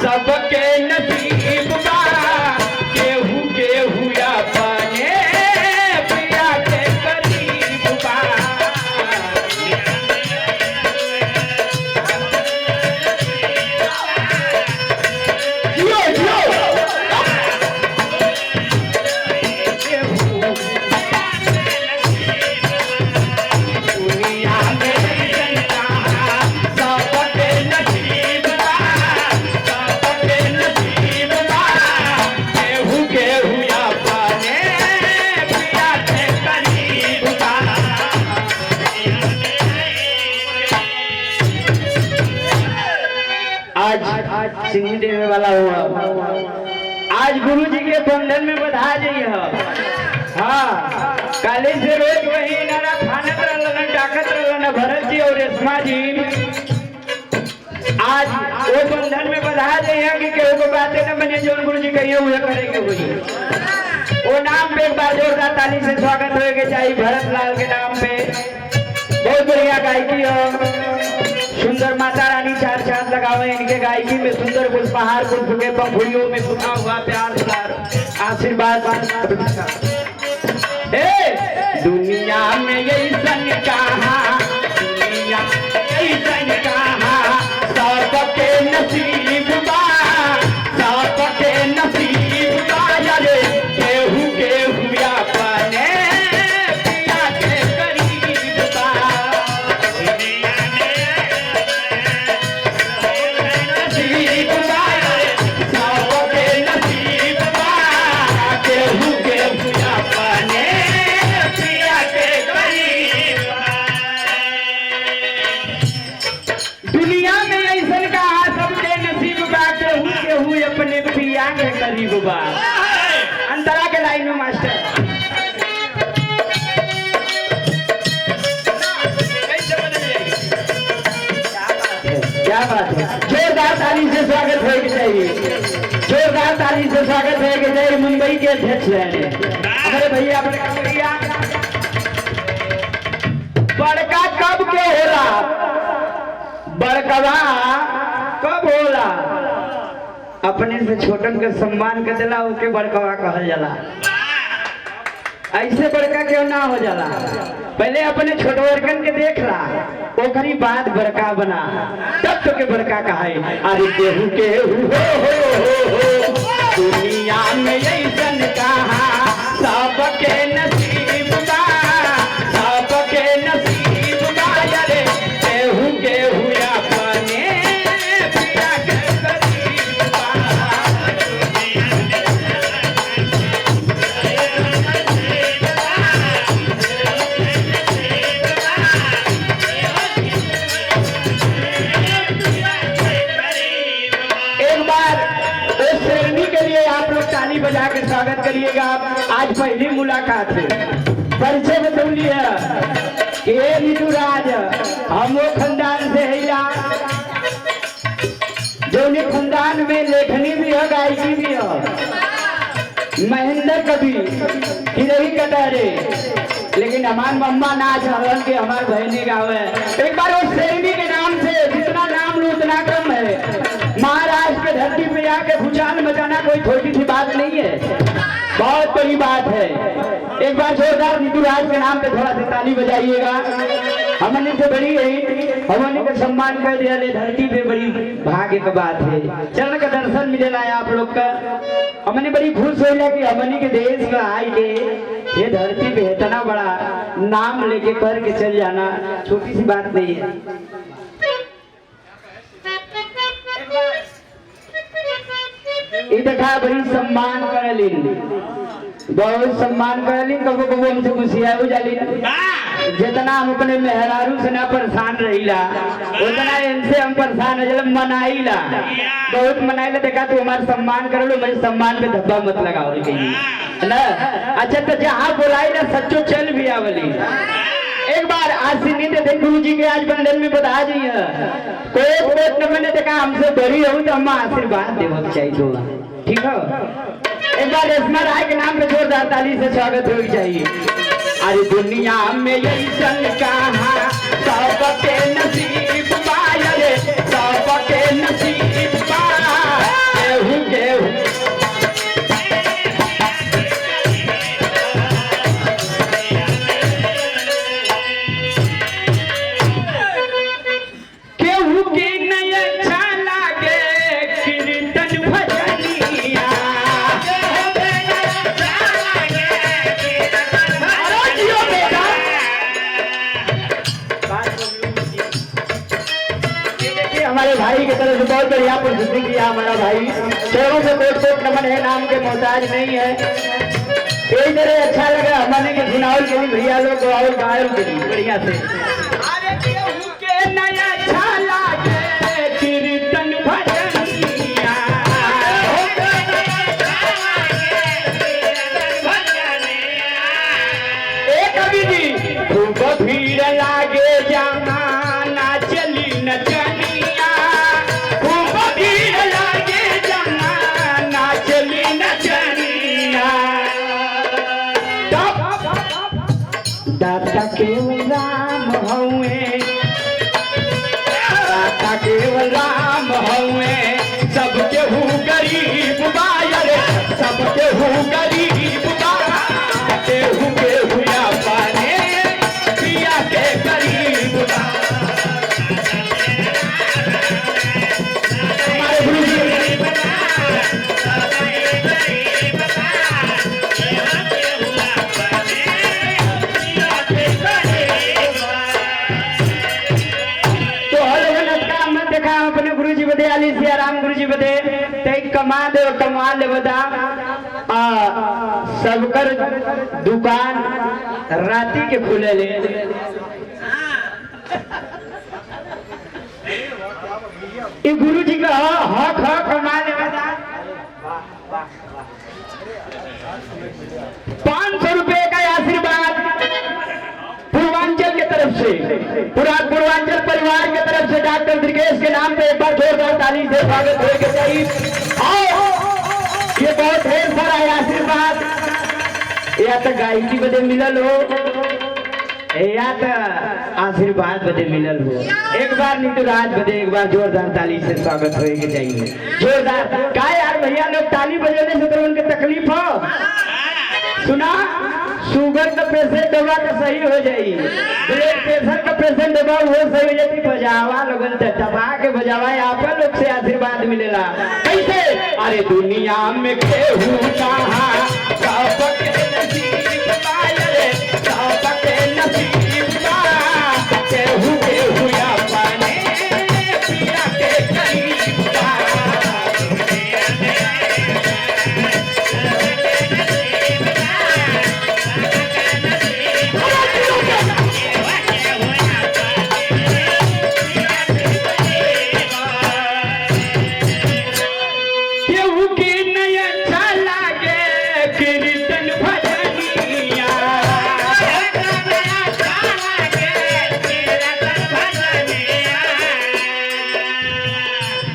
सबके नसीब बा केहू केहू अपने पिया के करीब बा सिंह देवे वाला हुआ आज गुरु जी के बंधन में बधा जाइए। हाँ काले से रोज वही नारा थानत रहलन डाकत रहलन भरत जी और रेशमा जी आज वो बंधन में बधा जाइए कि केहू को बातें न बने जो गुरु जी कहिए वह करेंगे हुई वो नाम पे एक बार जोरदार ताली से स्वागत होएगा चाहिए भरत लाल के नाम पे। बहुत बढ़िया गायकी हो सुंदर माता रानी चार चांद लगावे इनके गायकी में सुंदर पुष्पहार पुष्प के पंखुड़ियों में छुपा हुआ प्यार आशीर्वाद। दुनिया में यही सन कहा दुनिया यही सन कहा सबके नसीब बा सबके नसीब बा यारे केहू केहू अपने पिया के करीब बा नसीब बा सबके नसीब बा केहू केहू अपने पिया के करीब दुनिया में ऐसा कहा सबके नसीब बा केहू केहू अपने पिया के करीब बा। अंतरा के लाइन में मास्टर क्या बात है जोरदार ताली से स्वागत होना चाहिए जोरदार ताली से स्वागत होना चाहिए मुंबई के अध्यक्ष रहने हमारे भैया बड़का कब के होला बड़कवा कब होला अपने से छोटन के सम्मान कर देला ओके बड़कवा कहल जाला। ऐसे बड़का क्यों ना हो जाला पहले अपने छोटवर्गन के देख ला ओकरी बाद बड़का बना तब तो के बड़का कहाई। अरे केहू केहू हो दुनिया में ऐसन कहा सबके नसीब बा सबके नसीब बा यारे केहू केहू अपने पिया के करीब बा। ताली बजा के स्वागत करिएगा। आज पहली मुलाकात है परिचय बतौली है कि नीतू राज हम वो खानदान से है जो खानदान में लेखनी भी है गायकी भी है महेंद्र कवि हिरही कटारे लेकिन हमार मम्मा नाच हवन के हमार बहनी गावे एक बार उस शेरनी के नाम से जितना नाम लो उतना कम है। महाराष्ट्र के धरती पे आके भूचाल मचाना कोई छोटी सी बात नहीं है बहुत बड़ी बात है। एक बार जोरदार नीतू राज के नाम पे थोड़ा सा ताली बजाइएगा। हमने से बड़ी है हमने का सम्मान कर दिया धरती पे बड़ी भाग्य की बात है चरण का दर्शन मिलेला है आप लोग का। हमने बड़ी खुश होला कि हमने के देश में आई के ये धरती पे इतना बड़ा नाम लेके कर के चल जाना छोटी सी बात नहीं है। देखा बड़ी सम्मान करलिन बहुत सम्मान करलिन कबो कबो हमसे गुस्सिया हो जाली जितना हम अपने मेहरारू से ना परेशान रहीला उतना इनसे हम परेशान हो जब मनाईला बहुत मनाईला। देखा तो हमारा सम्मान कर लो मेरे सम्मान पे धब्बा मत लगाओ कहीं ना। अच्छा तो जहाँ बुलाई ना सच्चो चल भी आवली। एक बार आशीर्वाद देते गुरु जी के आज बंधन में बता दी कोट न मैंने देखा हमसे बड़ी हो तो हम आशीर्वाद देना चाहिए ठीक है। एक बार रेशमा राय के नाम पे जोरदार ताली से स्वागत होनी चाहिए। अरे दुनिया में यही सन कहा सबके नसीब बा रे सबके नसीब बा बहुत बढ़िया प्रस्तुति किया हमारा भाई। चलो से कोट कोट नमन है, नाम के मोहताज नहीं है। एक तरह अच्छा लगा हमने के सुनाओ के लिए भैया लोग और गायों के लिए बढ़िया से। अरे केहू के नया अच्छा लागे कीर्तन भजनिया, ए कवि जी खूब भीड़ लागे जाना ना चली न चलिया, खूब भीड़ लागे जाना ना चली न चलिया। दाता केवल राम हउए, दाता केवल राम हउए, सबके हूँ गरीब बायर, सबके हूँ गरीब बाटे हूँ के हुआ पाने पिया के गरीब हमारे गुरु जी अपने गुरु जी बदे अली सिया राम गुरु जी बदे ते कमा ले बदा सबकर दुकान राती के खुले ले। ये गुरु जी का हक कमा ले बदा 500 रुपए का आशीर्वाद पूर्वांचल की तरफ से, पूर्वांचल परिवार की तरफ से डॉक्टर दुर्गेश के नाम पे एक बार जोरदार ताली से स्वागत होगा चाहिए। ये बहुत ढेर सारा है आशीर्वाद, या तो गायकी बदे मिलल हो या तो आशीर्वाद बदे मिलल हो। एक बार नहीं तो राज बदे एक बार जोरदार ताली से स्वागत होगा चाहिए। जोरदार क्या यार भैया लोग ताली बजाने से तो उनकी तकलीफ हो सुना, शुगर का पेशेंट दवा का सही हो जाई, ब्लड प्रेशर का पेशेंट दवा वो सही हो जाती। बजावा लोगन दबा के बजावा आप लोग से आशीर्वाद मिलेला कैसे। अरे दुनिया में केहू कहाँ सबके नसीब पाए, सबके नसीब पा केहू केहू अपने पिया के करीब पा।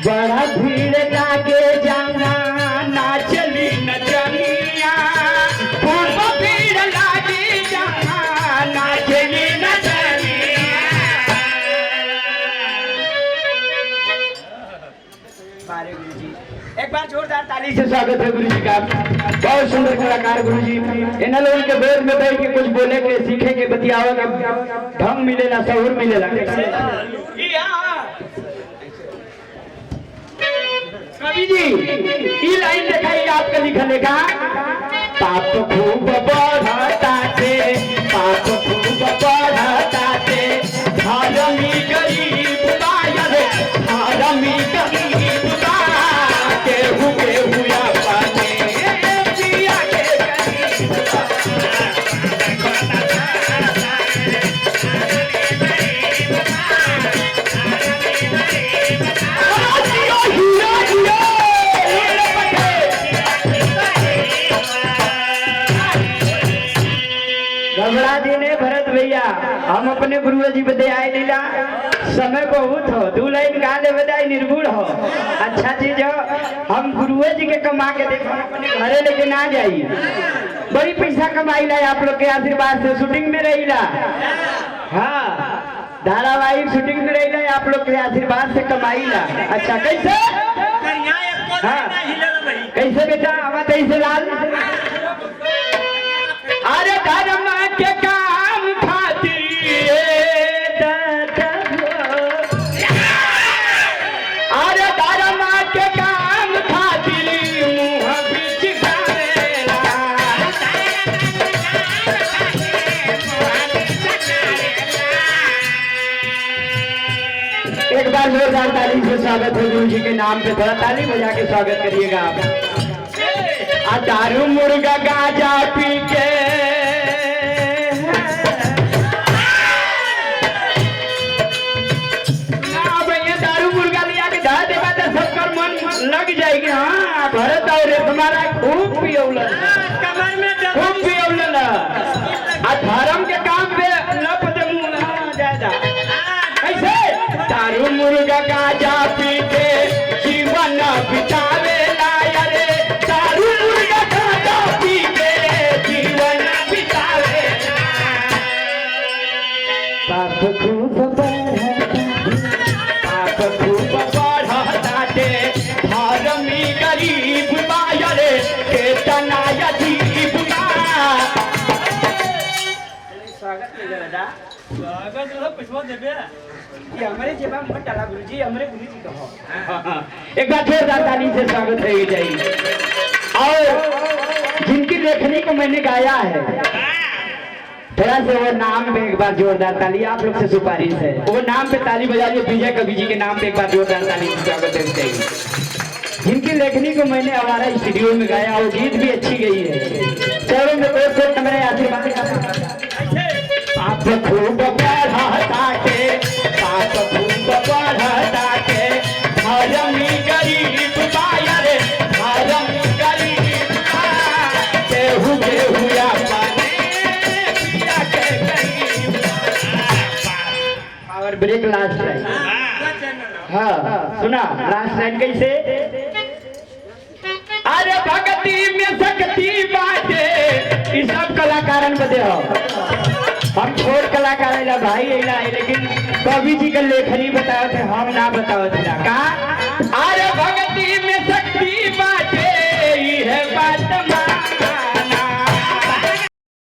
बड़ा भीड़ लागे जाना ना चली न चलिया, खूब भीड़ लागे जाना ना चली न चलिया। गुरु जी एक बार जोरदार ताली से स्वागत है गुरु जी का। बहुत सुंदर कलाकार गुरु जी। इन लोगों के बेर में बैठ के कुछ बोले के सीखे के बतियावे के ढंग मिलेला, सहूर मिलेला। कवि जी ये लाइन दिखाई आपका लिखने का, पाप खूब बढ़ता थे, पाप खूब बढ़ता थे, धर्मी गरीब बायर, धर्मी गरीब केहू केहू अपने पिया के गरीब घबरा देने भरत भैया, हम अपने गुरु जी बदे आए लीला समय बहुत हो, 2 लाइन गा ले बदाई निर्गुण हो। अच्छा चीज हो, हम गुरु जी के कमा के देखो अपने घरे लेके ना जाइए, बड़ी पैसा कमाईला आप लोग के आशीर्वाद से, शूटिंग में रहीला। हाँ धारावाहिक शूटिंग में रहीला आप लोग के आशीर्वाद से कमाईला। अच्छा कैसे हाँ कैसे बेटा आवा कैसे लाल। अरे धर्म के काम खातिर, अरे धर्म के काम खातिर मुँह बिचकारेला। एक बार जोरदार ताली से स्वागत हो गुरु जी के नाम पे। थोड़ा ताली बजा के स्वागत करिएगा आप। दारू मुर्गा गाजा पी के भैया दारू मुर्गा लिया के धा देगा तो सबका मन लग जाएगी। हाँ भरत और हमारा खूब पियौलन कमर में खूब पियौलन धर्म के काम पे लप दे ज्यादा कैसे दारू मुर्गा गाजा पी के जीवन बितावे लाया रे दारू मुर्गा गाजा पी के जीवन बितावे पाप खूब बढ़ताटे धर्मी गरीब माया रे केतना अजीब स्वागत ये हमारे जेबा मत डाला गुरुजी हमारे गुरुजी कहो। एक बार जोरदार ताली से स्वागत है जाइए। और जिनकी लेखनी को मैंने गाया है थोड़ा सा वो नाम पे एक बार जोरदार ताली आप लोग से सुपारिश है। वो नाम पे ताली बजा दिए विजय कवि जी के नाम पे एक बार जोरदार ताली से स्वागत है चाहिए। जिनकी लेखनी को मैंने हमारा स्टूडियो में गाया वो गीत भी अच्छी गई है। चलो मैं दोस्त मेरे आशीर्वाद पाप खूब बढ़ताटे पाप खूब बढ़ताटे धर्मी गरीब माया रे धर्मी गरीब केहू केहू और ब्रेक लास्ट लाइन। हाँ सुना लास्ट लाइन कैसे अरे भक्ति में शक्ति बाटे ये सब कलाकारन बदे हो। हम छोट कलाकार भाई लेकिन कवि जी का लेखनी बताओ थे हम ना बताओ थे का